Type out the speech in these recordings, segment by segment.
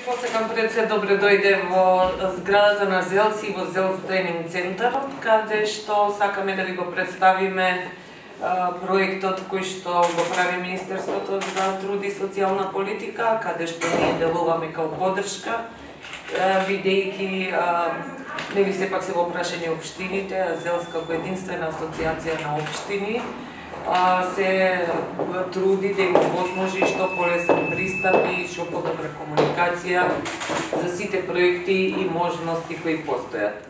посекам пред се добре дојде во зградата на ЗЕЛС и во ЗЕЛС тренинг центарот, каде што сакаме да ви го представиме проектот кој што го прави Министерството за труд и социјална политика, каде што ние делуваме као поддршка, бидејќи нели сепак се во прашање општините, а ЗЕЛС како единствена асоциација на општини се труди да им возможи што полесен пристап и што подобра комуникација за сите проекти и можности кои постојат.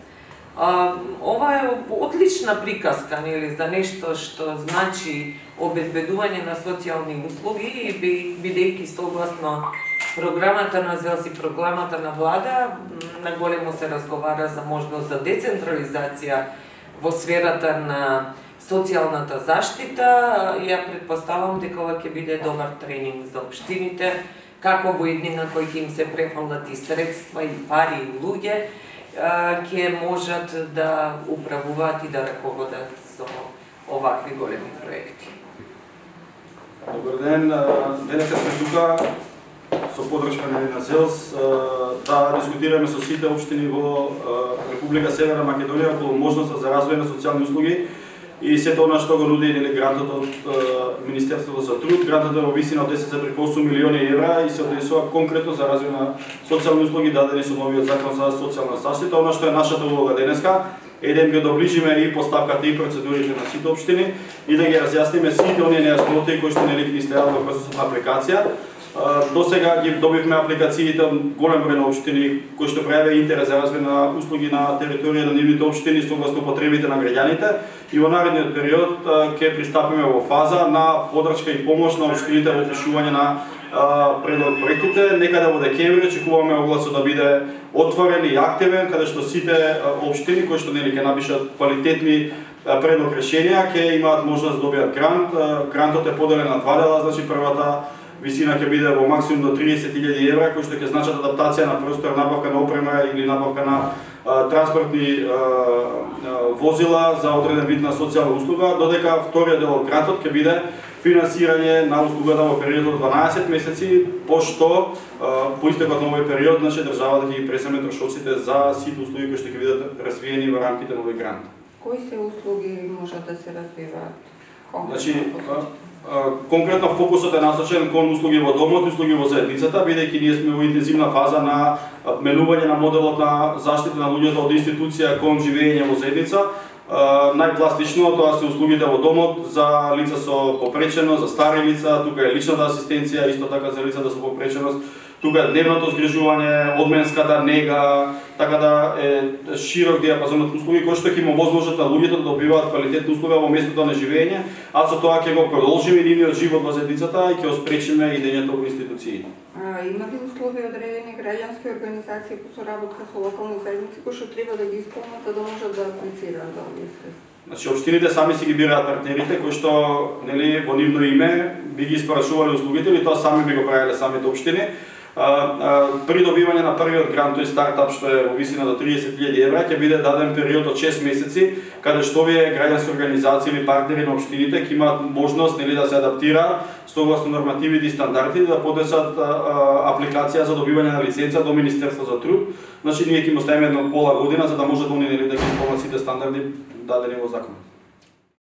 Ова е одлична приказка, нели, за нешто што значи обезбедување на социјални услуги и бидејќи согласно програмата на ЗЕЛС и програмата на влада, наголемо се разговара за можност за децентрализација во сферата на социјалната заштита. Ја претпоставам дека ова ќе биде добар тренинг за општините, како во иднина кои ќе им се префалат и средства, и пари, и луѓе, ќе можат да управуваат и да раководат со овакви големи проекти. Добар ден, денеска сме тука со поддршка на ЗЕЛС да дискутираме со сите општини во Република Северна Македонија околу можноста за развој на социјални услуги и сето она што го нуди грантот од Министерството за труд. Грантот е во висина од 10,8 милиони евра и се однесува конкретно за развој на социјални услуги дадени со новиот закон за социјална заштита. Она што е нашата улога денеска е да им ги доближиме и поставката и процедурите на сите општини и да ги разјасниме сите оние нејасноти кои што ни стојат во процесот на апликација. До сега ги добивме апликациите од голем број на општини кои што пројавија интерес за развој на услуги на територија на нивните општини согласно потребите на граѓаните и во наредниот период ќе пристапиме во фаза на поддршка и помош на општините во опишување на предлог проектите. Некаде во декември очекуваме огласот да биде отворен и активен, каде што сите општини кои што нели ќе напишат квалитетни предлог решенија ќе имаат можност да добијат грант. Грантот е поделен на два дела, значи првата висина ќе биде во максимум до 30.000 евра, кои што ќе значат адаптација на простор, набавка на опрема или набавка на транспортни возила за одреден вид на социјална услуга, додека вториот дел од грантот ќе биде финансирање на услугата во период од 12 месеци, пошто по истекот на овој период, значи државата ќе ги преземе трошоците за сите услуги кои што ќе бидат развиени во рамките на овој грант. Кои се услуги можат да се развиваат? Значи, конкретно фокусот е насочен кон услуги во домот, услуги во заедницата, бидејќи ние сме во интензивна фаза на менување на моделот на заштита на луѓето од институција кон живење во заедница. Најпластично тоа се услугите во домот за лица со попреченост, за стари лица, тука е личната асистенција, исто така за лицата со попреченост. Тука е дневното згрижување, одменската нега, така да е широк диапазон од услуги кои што ќе му возможат на луѓето да добиваат квалитетна услуга во местото на живење, а со тоа ќе го продолжиме нивниот живот во заедницата и ќе го спречиме идењето во институциите. Има ли услови одредени граѓански организации по соработка со локални заедници кои што треба да ги исполнат за да можат да аплицираат за овие средства? Значи општините сами си ги бираат партнерите кои што нели во нивно име би ги испорачувале услугите или тоа сами би го правеле самите општини. При добивање на првиот грант, тој стартап што е во висина до 30.000 евра, ќе биде даден период од 6 месеци, каде што овие граѓански организации или партнери на општините ќе имаат можност нели да се адаптираат согласно нормативите и стандарди да поднесат апликација за добивање на лиценца до Министерство за труд. Значи ние ќе им оставиме една пола година за да можат они нели да ги исполнат сите стандарди дадени во закон.